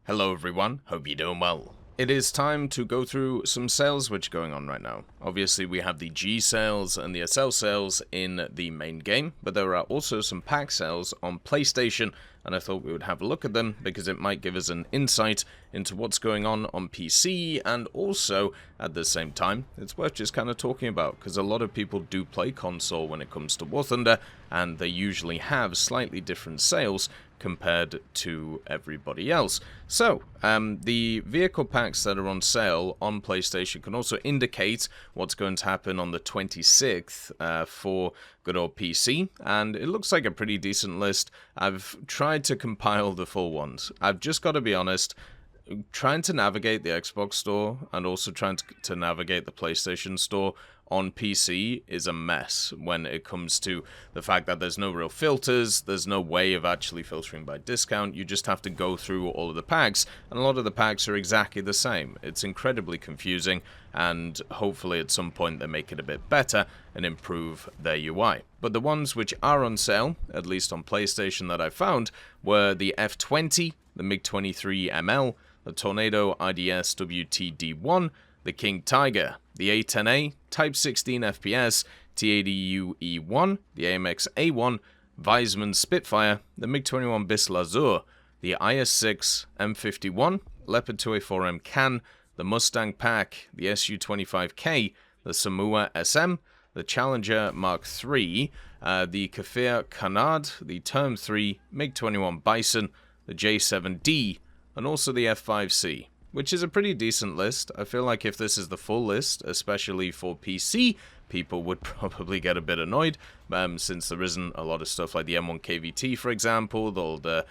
Hello everyone, hope you're doing well. It is time to go through some sales which are going on right now. Obviously we have the G sales and the SL sales in the main game, but there are also some pack sales on PlayStation, and I thought we would have a look at them because it might give us an insight into what's going on PC, and also at the same time it's worth just kind of talking about because a lot of people do play console when it comes to War Thunder, and they usually have slightly different sales compared to everybody else. So, the vehicle packs that are on sale on PlayStation can also indicate what's going to happen on the 26th for good old PC, and it looks like a pretty decent list. I've tried to compile the full ones. I've just got to be honest, trying to navigate the Xbox store and also trying to navigate the PlayStation store on PC is a mess when it comes to the fact that there's no real filters, there's no way of actually filtering by discount. You just have to go through all of the packs, and a lot of the packs are exactly the same. It's incredibly confusing, and hopefully at some point they make it a bit better and improve their UI. But the ones which are on sale, at least on PlayStation that I found, were the F20, the MiG-23 ML, the Tornado IDS WTD1, the King Tiger, the A10A, Type 16 FPS, T80UE1, the AMX A1, Weizmann Spitfire, the MiG-21 Bis Lazur, the IS-6 M51, Leopard 2A4M Can, the Mustang Pack, the Su-25K, the Samoa SM, the Challenger Mark III, the Kafir Canard, the Term 3, MiG-21 Bison, the J7D, and also the F5C, which is a pretty decent list. I feel like if this is the full list, especially for PC, people would probably get a bit annoyed, since there isn't a lot of stuff like the M1 KVT, for example, the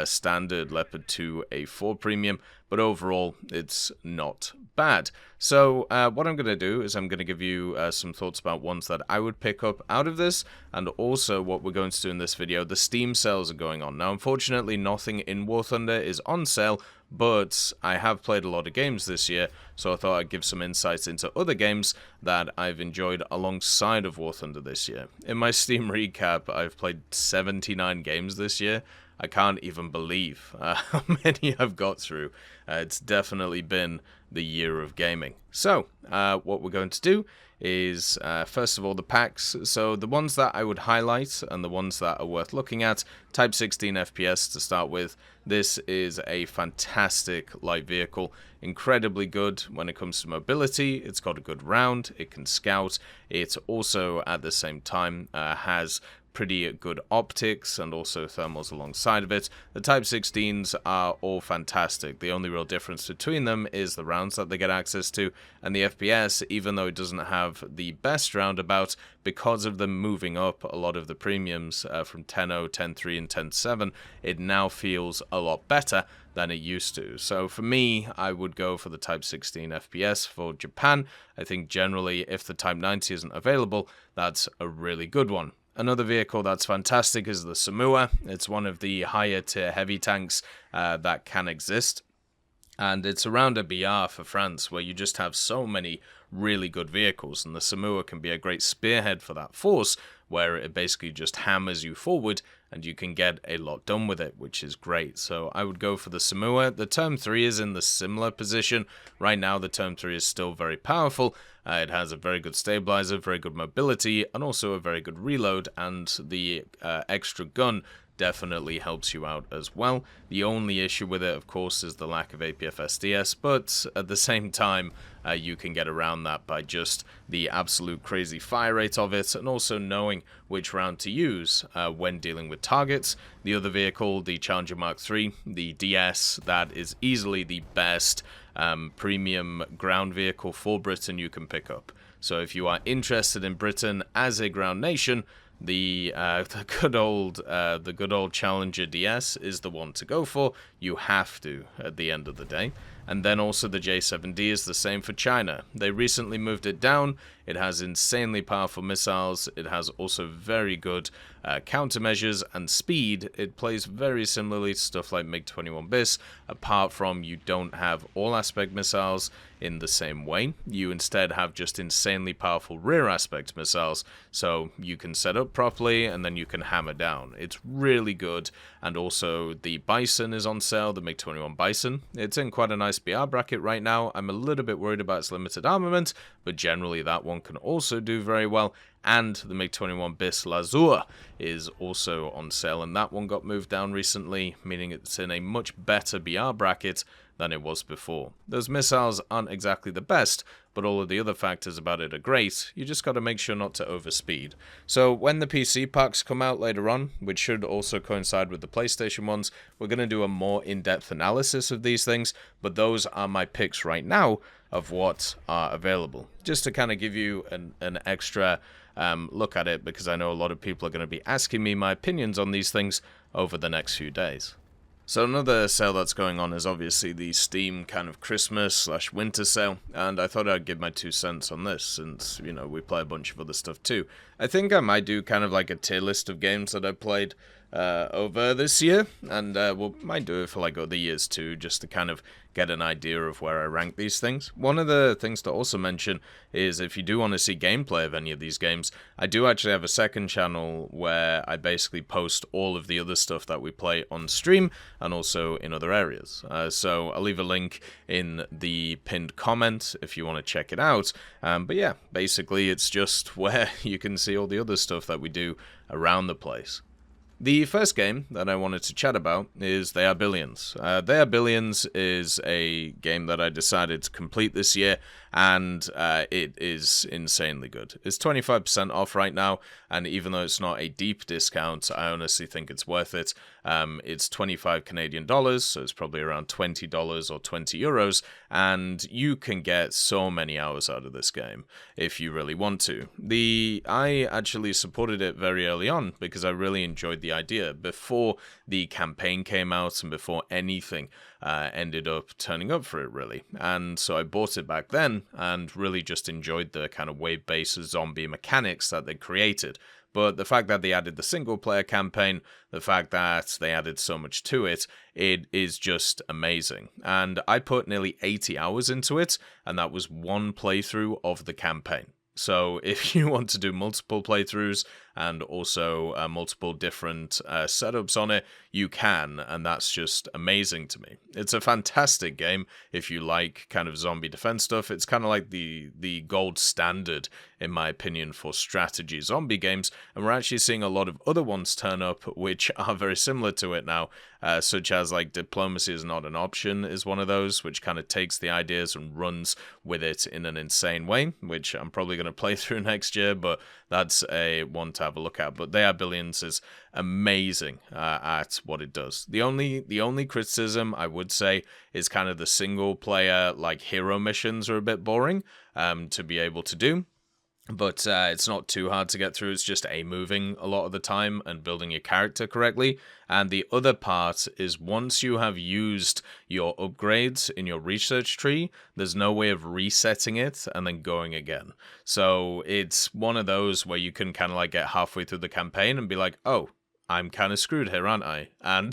standard Leopard 2A4 Premium, but overall, it's not bad. So, what I'm going to do is I'm going to give you some thoughts about ones that I would pick up out of this, and also what we're going to do in this video. The Steam sales are going on. Now, unfortunately, nothing in War Thunder is on sale, but I have played a lot of games this year, so I thought I'd give some insights into other games that I've enjoyed alongside of War Thunder this year. In my Steam recap, I've played 79 games this year. I can't even believe how many I've got through. It's definitely been the year of gaming. So, what we're going to do is, first of all, the packs. So the ones that I would highlight and the ones that are worth looking at, Type 16 FPS to start with. This is a fantastic light vehicle, incredibly good when it comes to mobility. It's got a good round, it can scout, it also at the same time has pretty good optics and also thermals alongside of it. The Type 16s are all fantastic. The only real difference between them is the rounds that they get access to, and the FPS, even though it doesn't have the best roundabout, because of them moving up a lot of the premiums from 10.0, 10.3 and 10.7, it now feels a lot better than it used to. So for me, I would go for the Type 16 FPS for Japan. I think generally if the Type 90 isn't available, that's a really good one. Another vehicle that's fantastic is the Samoa. It's one of the higher tier heavy tanks that can exist. And it's around a BR for France, where you just have so many really good vehicles, and the Samoa can be a great spearhead for that force, where it basically just hammers you forward, and you can get a lot done with it, which is great. So I would go for the Samoa. The Term 3 is in the similar position. Right now, the Term 3 is still very powerful. It has a very good stabilizer, very good mobility, and also a very good reload, and the extra gun definitely helps you out as well. The only issue with it, of course, is the lack of APF SDS, but at the same time, you can get around that by just the absolute crazy fire rate of it, and also knowing which round to use when dealing with targets. The other vehicle, the Challenger Mark III, the DS, that is easily the best premium ground vehicle for Britain you can pick up. So if you are interested in Britain as a ground nation, the good old Challenger DS is the one to go for. You have to at the end of the day. And then also the J7D is the same for China. They recently moved it down It has insanely powerful missiles. It has also very good countermeasures and speed. It plays very similarly to stuff like MiG-21 Bis, apart from you don't have all aspect missiles in the same way. You instead have just insanely powerful rear aspect missiles, so you can set up properly and then you can hammer down. It's really good. And also the Bison is on sale, the MiG-21 Bison. It's in quite a nice BR bracket right now. I'm a little bit worried about its limited armament, but generally that one can also do very well. And the MiG-21 Bis Lazur is also on sale, and that one got moved down recently, meaning it's in a much better BR bracket than it was before. Those missiles aren't exactly the best, but all of the other factors about it are great. You just got to make sure not to overspeed. So when the PC packs come out later on, which should also coincide with the PlayStation ones, we're going to do a more in-depth analysis of these things, but those are my picks right now of what are available. Just to kind of give you an extra look at it, because I know a lot of people are going to be asking me my opinions on these things over the next few days. So another sale that's going on is obviously the Steam kind of Christmas/winter sale, and I thought I'd give my 2 cents on this, since, you know, we play a bunch of other stuff too. I think I might do kind of like a tier list of games that I played over this year, and we might do it for like other years too, just to kind of get an idea of where I rank these things. One of the things to also mention is if you do want to see gameplay of any of these games, I do actually have a second channel where I basically post all of the other stuff that we play on stream and also in other areas. So I'll leave a link in the pinned comment if you want to check it out. But yeah, basically it's just where you can see all the other stuff that we do around the place. The first game that I wanted to chat about is They Are Billions. They Are Billions is a game that I decided to complete this year, and it is insanely good. It's 25% off right now, and even though it's not a deep discount, I honestly think it's worth it. It's 25 Canadian dollars, so it's probably around $20 or 20 euros, and you can get so many hours out of this game if you really want to. I actually supported it very early on because I really enjoyed the idea before the campaign came out and before anything ended up turning up for it, really. And so I bought it back then and really just enjoyed the kind of wave-based zombie mechanics that they created. But the fact that they added the single-player campaign, the fact that they added so much to it, it is just amazing. And I put nearly 80 hours into it, and that was one playthrough of the campaign. So if you want to do multiple playthroughs and also multiple different setups on it, you can, and that's just amazing to me. It's a fantastic game if you like kind of zombie defense stuff. It's kind of like the gold standard, in my opinion, for strategy zombie games, and we're actually seeing a lot of other ones turn up which are very similar to it now, such as like Diplomacy Is Not an Option is one of those, which kind of takes the ideas and runs with it in an insane way, which I'm probably going to play through next year, but that's a one to have a look at. But They Are Billions is amazing at what it does. The only criticism I would say is kind of the single player like hero missions are a bit boring to be able to do. But it's not too hard to get through. It's just moving a lot of the time and building your character correctly. And the other part is once you have used your upgrades in your research tree, there's no way of resetting it and then going again. So it's one of those where you can kind of like get halfway through the campaign and be like, oh, I'm kind of screwed here, aren't I? And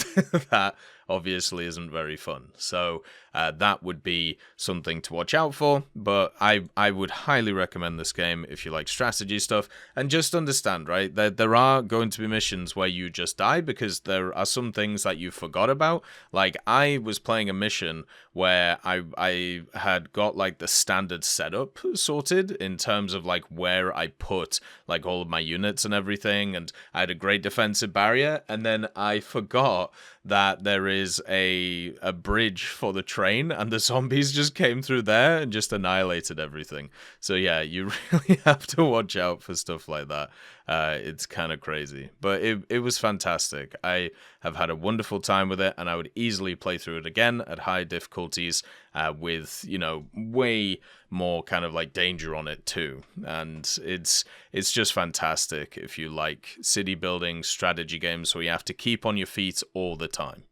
that obviously isn't very fun. So that would be something to watch out for. But I would highly recommend this game if you like strategy stuff. And just understand, right, that there are going to be missions where you just die because there are some things that you forgot about. Like I was playing a mission where I had got like the standard setup sorted in terms of like where I put like all of my units and everything, and I had a great defensive barrier, and then I forgot that there is a bridge for the train, and the zombies just came through there and just annihilated everything. So yeah, you really have to watch out for stuff like that. It's kind of crazy, but it was fantastic. I have had a wonderful time with it, and I would easily play through it again at high difficulties with, you know, way more kind of like danger on it too. And it's just fantastic if you like city building strategy games where you have to keep on your feet all the time.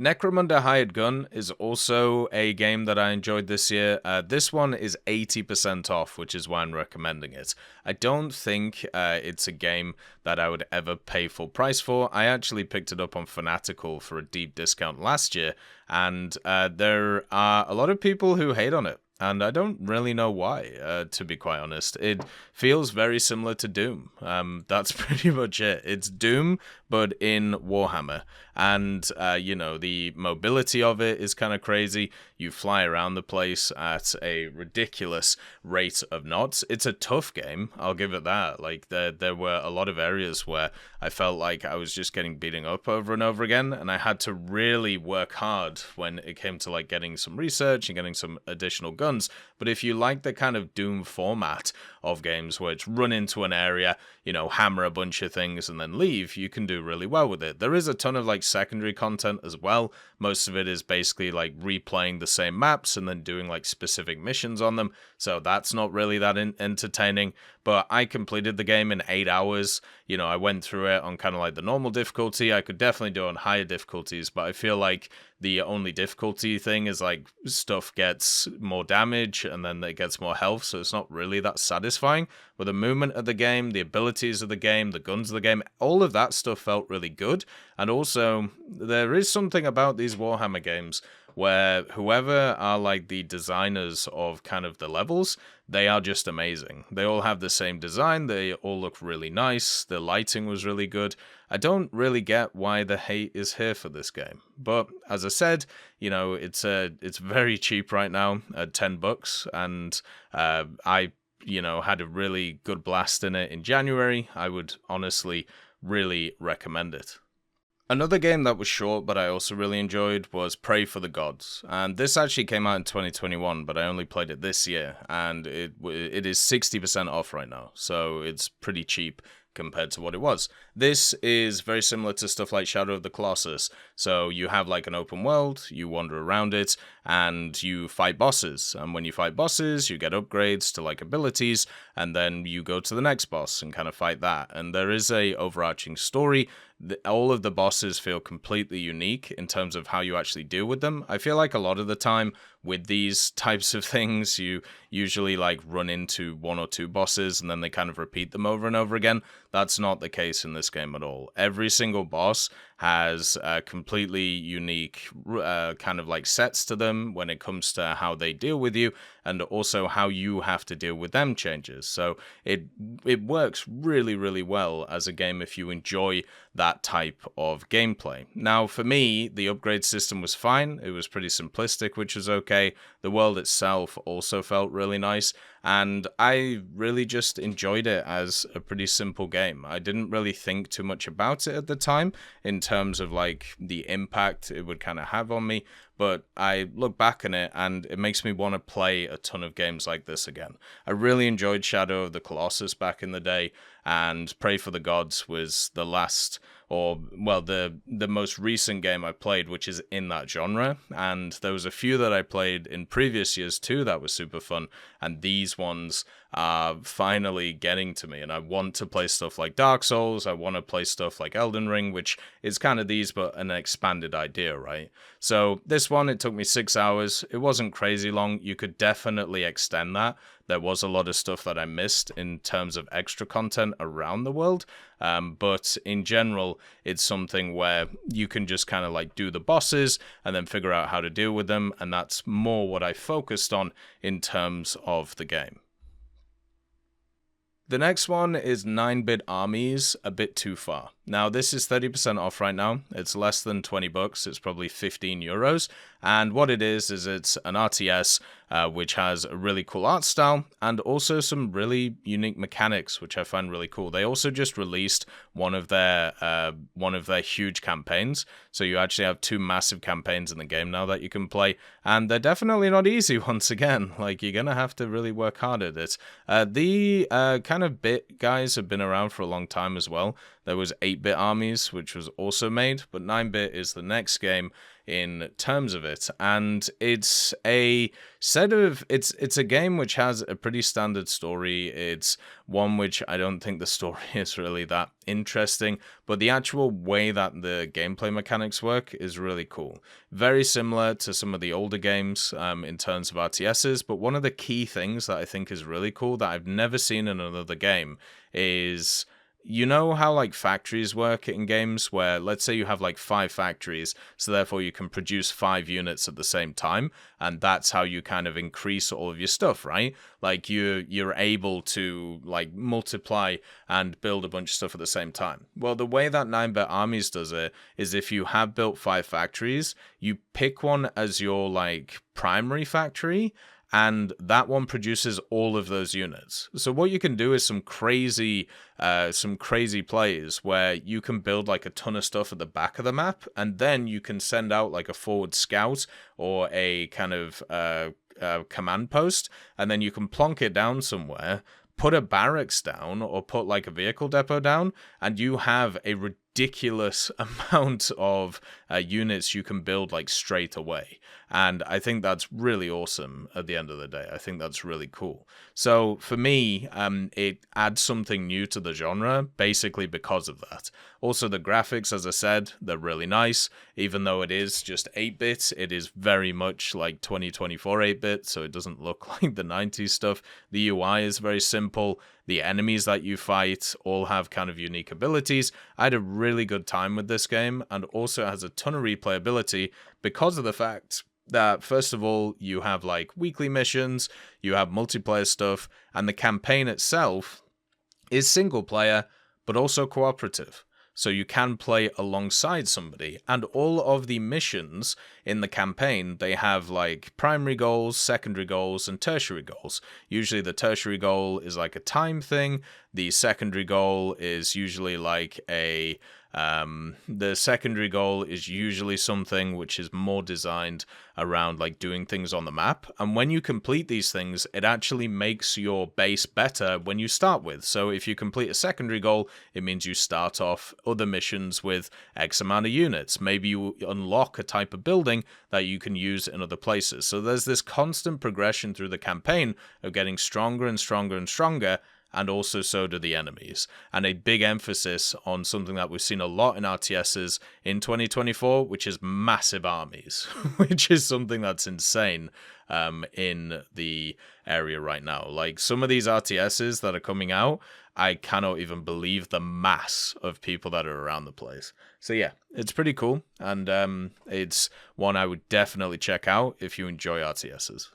Necromunda Hired Gun is also a game that I enjoyed this year. This one is 80% off, which is why I'm recommending it. I don't think it's a game that I would ever pay full price for. I actually picked it up on Fanatical for a deep discount last year, and there are a lot of people who hate on it. And I don't really know why, to be quite honest. It feels very similar to Doom. That's pretty much it. It's Doom, but in Warhammer. And, you know, the mobility of it is kind of crazy. You fly around the place at a ridiculous rate of knots. It's a tough game, I'll give it that. Like, there were a lot of areas where I felt like I was just getting beaten up over and over again, and I had to really work hard when it came to, like, getting some research and getting some additional guns. But if you like the kind of Doom format of games where it's run into an area, you know, hammer a bunch of things and then leave, you can do really well with it. There is a ton of like secondary content as well. Most of it is basically like replaying the same maps and then doing like specific missions on them. So that's not really that entertaining. But I completed the game in 8 hours. You know, I went through it on kind of like the normal difficulty. I could definitely do it on higher difficulties, but I feel like the only difficulty thing is like stuff gets more damage and then it gets more health, so it's not really that satisfying. But the movement of the game, the abilities of the game, the guns of the game, all of that stuff felt really good. And also, there is something about these Warhammer games where whoever are like the designers of kind of the levels, they are just amazing. They all have the same design, they all look really nice, the lighting was really good. I don't really get why the hate is here for this game. But as I said, you know, it's very cheap right now at $10, and I, you know, had a really good blast in it in January. I would honestly really recommend it. Another game that was short but I also really enjoyed was Praey For The Gods, and this actually came out in 2021, but I only played it this year, and it is 60% off right now, so it's pretty cheap compared to what it was. This is very similar to stuff like Shadow of the Colossus. So you have like an open world, you wander around it, and you fight bosses. And when you fight bosses, you get upgrades to like abilities, and then you go to the next boss and kind of fight that. And there is a overarching story. All of the bosses feel completely unique in terms of how you actually deal with them. I feel like a lot of the time with these types of things, you usually like run into one or two bosses and then they kind of repeat them over and over again. That's not the case in this game at all. Every single boss has completely unique kind of like sets to them when it comes to how they deal with you, and also how you have to deal with them changes. So it works really, really well as a game if you enjoy that type of gameplay. Now, for me, the upgrade system was fine. It was pretty simplistic, which was okay. The world itself also felt really nice, and I really just enjoyed it as a pretty simple game. I didn't really think too much about it at the time in terms of like the impact it would kind of have on me, but I look back on it and it makes me want to play a ton of games like this again. I really enjoyed Shadow of the Colossus back in the day, and Praey For The Gods was the last, or well, the most recent game I played, which is in that genre. And there was a few that I played in previous years too that were super fun, and these ones are finally getting to me. And I want to play stuff like Dark Souls, I want to play stuff like Elden Ring, which is kind of these, but an expanded idea, right? So this one, it took me 6 hours. It wasn't crazy long. You could definitely extend that. There was a lot of stuff that I missed in terms of extra content around the world, but in general, it's something where you can just kind of like do the bosses and then figure out how to deal with them, and that's more what I focused on in terms of the game. The next one is 9-Bit Armies, A Bit Too Far. Now, this is 30% off right now. It's less than $20. It's probably 15 euros. And what it is it's an RTS which has a really cool art style and also some really unique mechanics, which I find really cool. They also just released one of their huge campaigns. So you actually have 2 massive campaigns in the game now that you can play, and they're definitely not easy. Once again, like, you're gonna have to really work hard at it. The kind of Bit guys have been around for a long time as well. There was 8-Bit Armies, which was also made, but 9-Bit is the next game. in terms of it. And it's a it's a game which has a pretty standard story. It's one which I don't think the story is really that interesting, but the actual way that the gameplay mechanics work is really cool. Very similar to some of the older games in terms of RTSs, but one of the key things that I think is really cool that I've never seen in another game is, you know how like factories work in games where, let's say you have like 5 factories, so therefore you can produce 5 units at the same time, and that's how you kind of increase all of your stuff, right? Like you're able to like multiply and build a bunch of stuff at the same time. Well, the way that Bit Armies does it is if you have built 5 factories, you pick one as your like primary factory, and that one produces all of those units. So what you can do is some crazy plays where you can build like a ton of stuff at the back of the map, and then you can send out like a forward scout or a kind of command post, and then you can plonk it down somewhere, put a barracks down or put like a vehicle depot down, and you have a ridiculous amount of units you can build like straight away. And I think that's really awesome at the end of the day. I think that's really cool. So for me, it adds something new to the genre basically because of that. Also, the graphics, as I said, they're really nice. Even though it is just 8-bit, it is very much like 2024 8-bit, so it doesn't look like the 90s stuff. The UI is very simple. The enemies that you fight all have kind of unique abilities. I had a really good time with this game, and also it has a ton of replayability because of the fact that, first of all, you have like weekly missions, you have multiplayer stuff, and the campaign itself is single player, but also cooperative. So you can play alongside somebody, and all of the missions in the campaign, they have like primary goals, secondary goals, and tertiary goals. Usually the tertiary goal is like a time thing. The secondary goal is usually like the secondary goal is usually something which is more designed around like doing things on the map. And when you complete these things, it actually makes your base better when you start with. So if you complete a secondary goal, it means you start off other missions with X amount of units. Maybe you unlock a type of building that you can use in other places. So there's this constant progression through the campaign of getting stronger and stronger and stronger, and also so do the enemies. And a big emphasis on something that we've seen a lot in RTSs in 2024, which is massive armies, which is something that's insane in the area right now. Like some of these RTSs that are coming out, I cannot even believe the mass of people that are around the place. So yeah, it's pretty cool, and it's one I would definitely check out if you enjoy RTSs.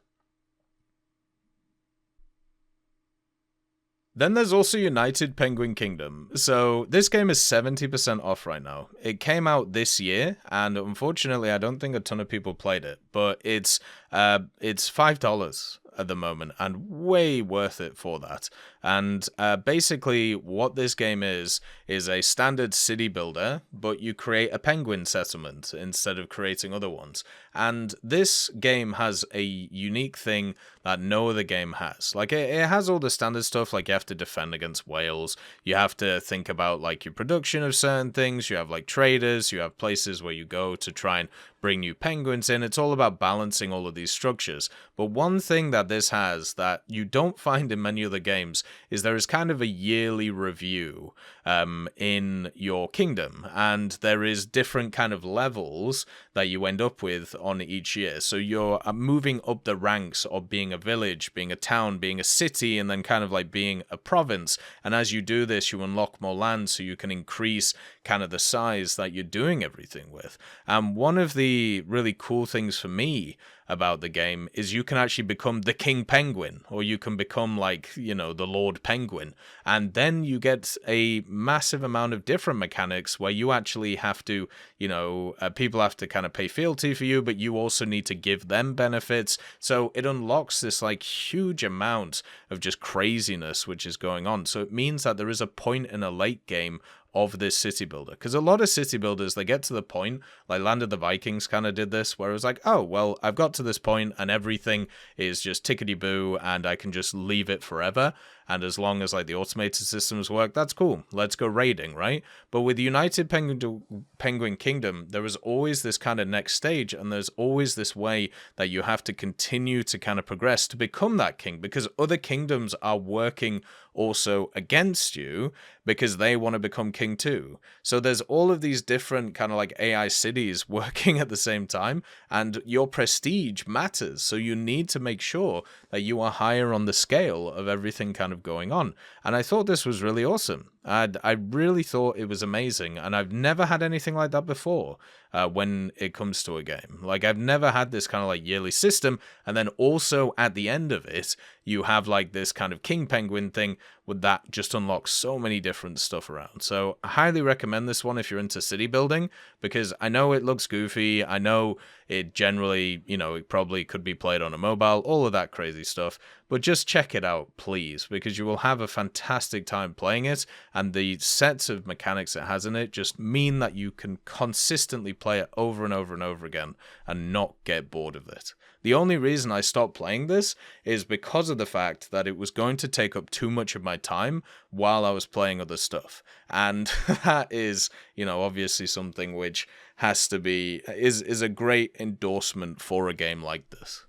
Then there's also United Penguin Kingdom. So this game is 70% off right now. It came out this year, and unfortunately I don't think a ton of people played it, but it's $5 at the moment, and way worth it for that. And basically what this game is a standard city builder, but you create a penguin settlement instead of creating other ones. And this game has a unique thing that no other game has. Like it has all the standard stuff, like you have to defend against whales, you have to think about like your production of certain things, you have like traders, you have places where you go to try and bring new penguins in. It's all about balancing all of these structures. But one thing that this has that you don't find in many other games is there is kind of a yearly review in your kingdom, and there is different kind of levels that you end up with on each year. So you're moving up the ranks of being a village, being a town, being a city, and then kind of like being a province. And as you do this, you unlock more land, so you can increase kind of the size that you're doing everything with. And one of the really cool things for me about the game is you can actually become the King Penguin, or you can become like, you know, the Lord Penguin. And then you get a massive amount of different mechanics where you actually have to, you know, people have to kind of pay fealty for you, but you also need to give them benefits. So it unlocks this like huge amount of just craziness which is going on. So it means that there is a point in a late game of this city builder. Because a lot of city builders, they get to the point, like Land of the Vikings kind of did this, where it was like, oh, well, I've got to this point and everything is just tickety-boo and I can just leave it forever. And as long as like the automated systems work, that's cool. Let's go raiding, right? But with United Penguin Kingdom, there was always this kind of next stage, and there's always this way that you have to continue to kind of progress to become that king, because other kingdoms are working also against you because they want to become king too. So there's all of these different kind of like AI cities working at the same time, and your prestige matters. So you need to make sure that you are higher on the scale of everything kind of going on. And I thought this was really awesome. I really thought it was amazing, and I've never had anything like that before when it comes to a game. Like, I've never had this kind of like yearly system, and then also at the end of it, you have like this kind of King Penguin thing with that just unlocks so many different stuff around. So I highly recommend this one if you're into city building, because I know it looks goofy, I know it generally, you know, it probably could be played on a mobile, all of that crazy stuff, but just check it out, please, because you will have a fantastic time playing it, and the sets of mechanics it has in it just mean that you can consistently play it over and over and over again and not get bored of it. The only reason I stopped playing this is because of the fact that it was going to take up too much of my time while I was playing other stuff. And that is, you know, obviously something which has to be, is a great endorsement for a game like this.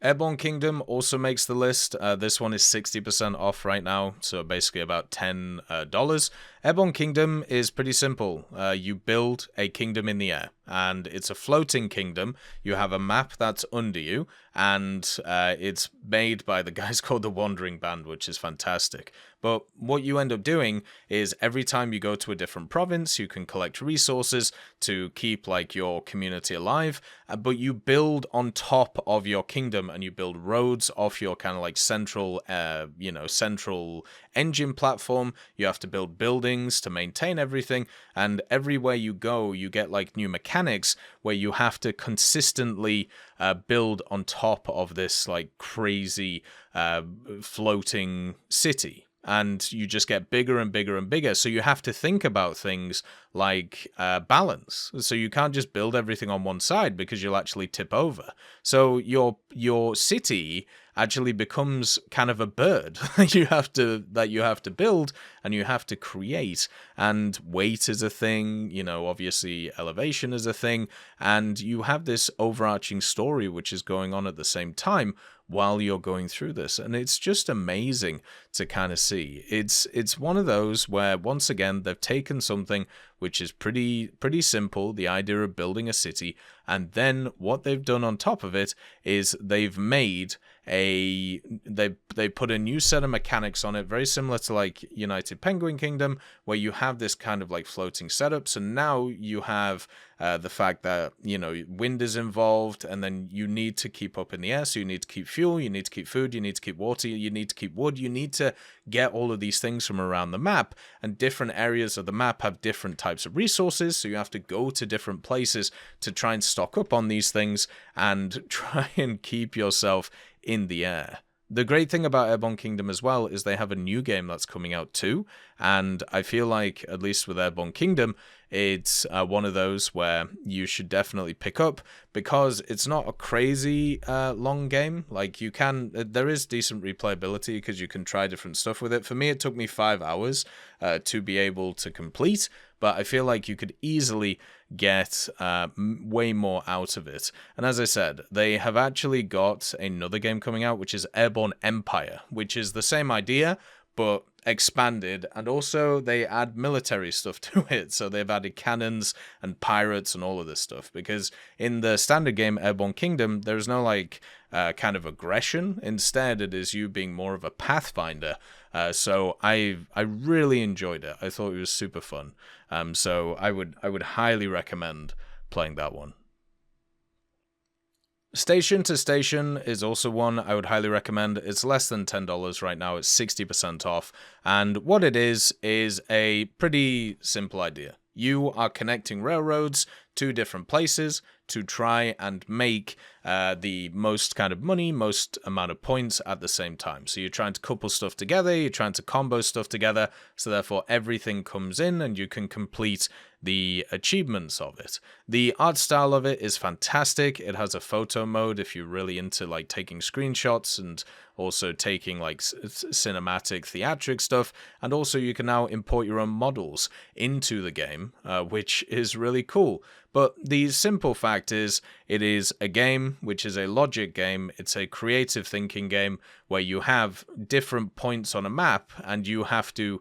Airborne Kingdom also makes the list. This one is 60% off right now, so basically about $10. Airborne Kingdom is pretty simple. You build a kingdom in the air, and it's a floating kingdom. You have a map that's under you, and it's made by the guys called the Wandering Band, which is fantastic. But what you end up doing is every time you go to a different province, you can collect resources to keep like your community alive, but you build on top of your kingdom, and you build roads off your kind of like central, central engine platform. You have to build buildings to maintain everything, and everywhere you go, you get like new mechanics where you have to consistently build on top of this like crazy floating city. And you just get bigger and bigger and bigger. So you have to think about things like balance. So you can't just build everything on one side because you'll actually tip over. So your city actually becomes kind of a bird that you have to build and you have to create. And weight is a thing, you know, obviously elevation is a thing, and you have this overarching story which is going on at the same time while you're going through this, and it's just amazing to kind of see. It's one of those where, once again, they've taken something which is pretty simple, the idea of building a city, and then what they've done on top of it is they've made they put a new set of mechanics on it, very similar to like United Penguin Kingdom, where you have this kind of like floating setup. So now you have the fact that, you know, wind is involved, and then you need to keep up in the air. So you need to keep fuel, you need to keep food, you need to keep water, you need to keep wood, you need to get all of these things from around the map, and different areas of the map have different types of resources. So you have to go to different places to try and stock up on these things and try and keep yourself in the air. The great thing about Airborne Kingdom as well is they have a new game that's coming out too, and I feel like, at least with Airborne Kingdom, it's one of those where you should definitely pick up, because it's not a crazy long game. Like, there is decent replayability because you can try different stuff with it. For me, it took me 5 hours to be able to complete, but I feel like you could easily get way more out of it. And as I said, they have actually got another game coming out, which is Airborne Empire, which is the same idea, but expanded, and also they add military stuff to it. So they've added cannons and pirates and all of this stuff, because in the standard game Airborne Kingdom, there's no like kind of aggression. Instead, it is you being more of a pathfinder. So I really enjoyed it. I thought it was super fun. So I would highly recommend playing that one. Station to Station is also one I would highly recommend. It's less than $10 right now. It's 60% off. And what it is a pretty simple idea. You are connecting railroads to different places to try and make the most kind of money, most amount of points at the same time. So you're trying to couple stuff together, you're trying to combo stuff together, so therefore everything comes in and you can complete the achievements of it. The art style of it is fantastic. It has a photo mode if you're really into like taking screenshots and also taking like cinematic theatric stuff, and also you can now import your own models into the game, which is really cool. But the simple fact is, it is a game which is a logic game. It's a creative thinking game where you have different points on a map and you have to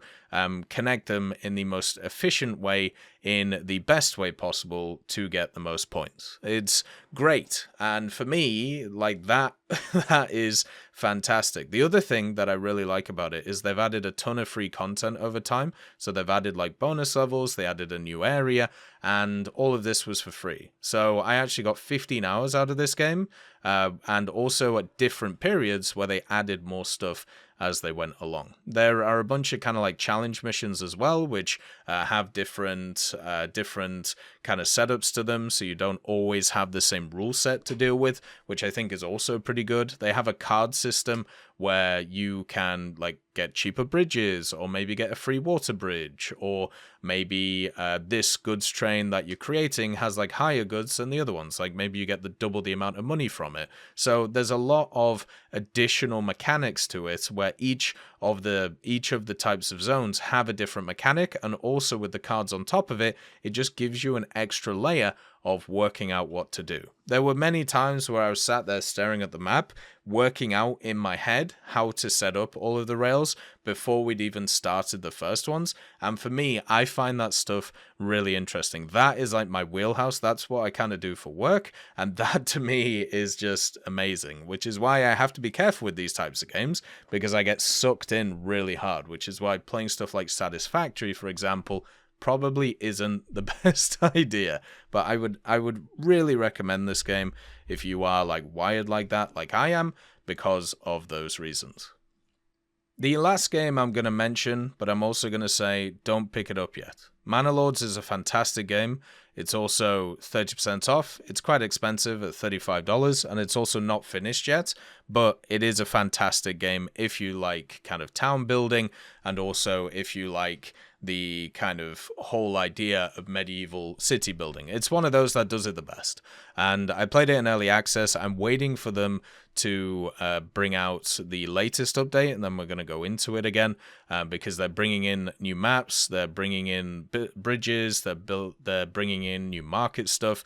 connect them in the most efficient way, in the best way possible to get the most points. It's great. And for me, like that, that is fantastic. The other thing that I really like about it is they've added a ton of free content over time. So they've added like bonus levels, they added a new area, and all of this was for free. So I actually got 15 hours out of this game, and also at different periods where they added more stuff as they went along. There are a bunch of kind of like challenge missions as well, which have different kind of setups to them, so you don't always have the same rule set to deal with, which I think is also pretty good. They have a card system where you can like get cheaper bridges, or maybe get a free water bridge, or maybe this goods train that you're creating has like higher goods than the other ones, like maybe you get double the amount of money from it. So there's a lot of additional mechanics to it, where each of the types of zones have a different mechanic, and also with the cards on top of it, it just gives you an extra layer of working out what to do. There were many times where I was sat there staring at the map, working out in my head how to set up all of the rails before we'd even started the first ones. And for me, I find that stuff really interesting. That is like my wheelhouse. That's what I kind of do for work. And that to me is just amazing, which is why I have to be careful with these types of games, because I get sucked in really hard, which is why playing stuff like Satisfactory, for example, probably isn't the best idea. But I would really recommend this game if you are like wired like that, like I am, because of those reasons. The last game I'm going to mention, but I'm also going to say don't pick it up yet. Manor Lords is a fantastic game. It's also 30% off. It's quite expensive at $35, and it's also not finished yet, but it is a fantastic game if you like kind of town building, and also if you like the kind of whole idea of medieval city building. It's one of those that does it the best. And I played it in early access. I'm waiting for them to bring out the latest update, and then we're going to go into it again, because they're bringing in new maps, they're bringing in bridges, they're bringing in new market stuff.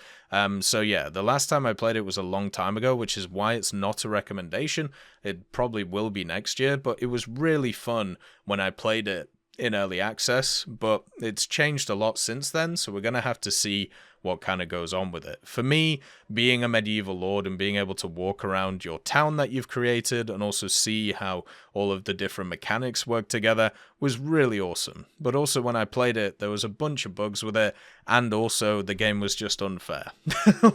So yeah, the last time I played it was a long time ago, which is why it's not a recommendation. It probably will be next year, but it was really fun when I played it in early access, but it's changed a lot since then, so we're going to have to see what kind of goes on with it. For me, being a medieval lord and being able to walk around your town that you've created and also see how all of the different mechanics work together was really awesome. But also when I played it, there was a bunch of bugs with it, and also the game was just unfair.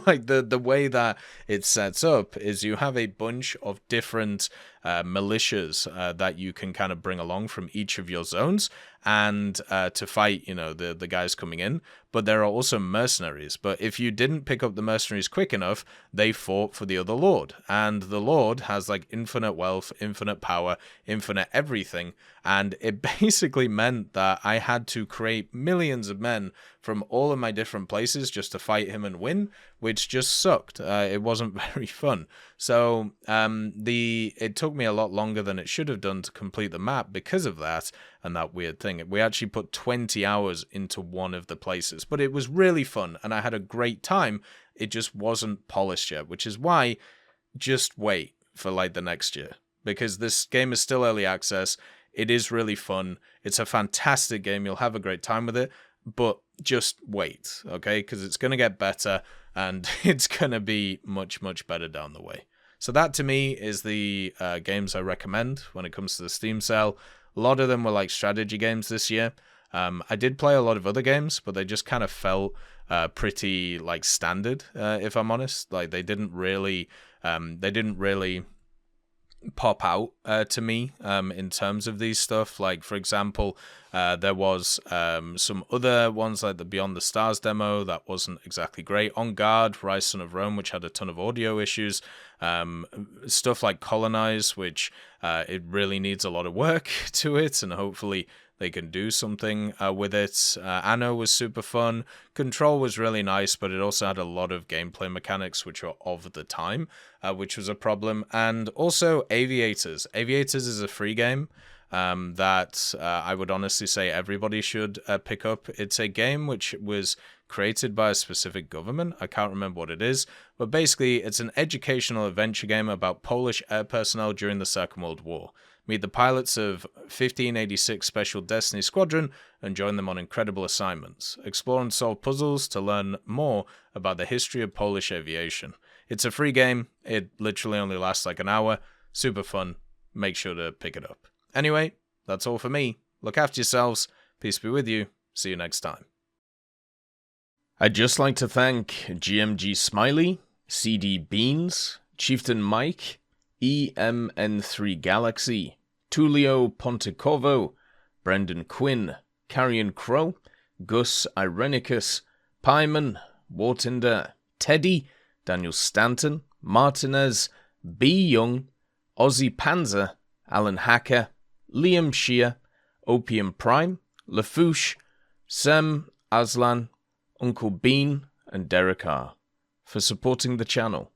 Like the way that it sets up is you have a bunch of different militias that you can kind of bring along from each of your zones, and to fight, you know, the guys coming in. But there are also mercenaries. But if you didn't pick up the mercenaries quick enough, they fought for the other lord. And the lord has like infinite wealth, infinite power, infinite everything. And it basically meant that I had to create millions of men from all of my different places just to fight him and win, which just sucked. It wasn't very fun. So it took me a lot longer than it should have done to complete the map because of that and that weird thing. We actually put 20 hours into one of the places, but it was really fun and I had a great time. It just wasn't polished yet, which is why just wait for like the next year, because this game is still early access. It is really fun. It's a fantastic game. You'll have a great time with it, but just wait, okay? Because it's going to get better and it's going to be much, much better down the way. So that to me is the games I recommend when it comes to the Steam sale. A lot of them were like strategy games this year. I did play a lot of other games, but they just kind of felt pretty like standard, if I'm honest. Like they didn't really pop out to me in terms of these stuff. Like, for example, there was some other ones like the Beyond the Stars demo that wasn't exactly great. On Guard, Rise Son of Rome, which had a ton of audio issues. Stuff like Colonize, which it really needs a lot of work to it, and hopefully they can do something with it. Anno was super fun. Control was really nice, but it also had a lot of gameplay mechanics which were of the time, which was a problem. And also Aviators. Aviators is a free game that I would honestly say everybody should pick up. It's a game which was created by a specific government. I can't remember what it is, but basically it's an educational adventure game about Polish air personnel during the Second World War. Meet the pilots of 1586 Special Destiny Squadron and join them on incredible assignments. Explore and solve puzzles to learn more about the history of Polish aviation. It's a free game. It literally only lasts like an hour. Super fun. Make sure to pick it up. Anyway, that's all for me. Look after yourselves. Peace be with you. See you next time. I'd just like to thank GMG Smiley, CD Beans, Chieftain Mike, EMN3 Galaxy, Tulio Pontecorvo, Brendan Quinn, Carrion Crow, Gus Irenicus, Pyman, Wartinder, Teddy, Daniel Stanton, Martinez, B. Young, Ozzy Panzer, Alan Hacker, Liam Shear, Opium Prime, Lafouche, Sem Aslan, Uncle Bean, and Derek R. for supporting the channel.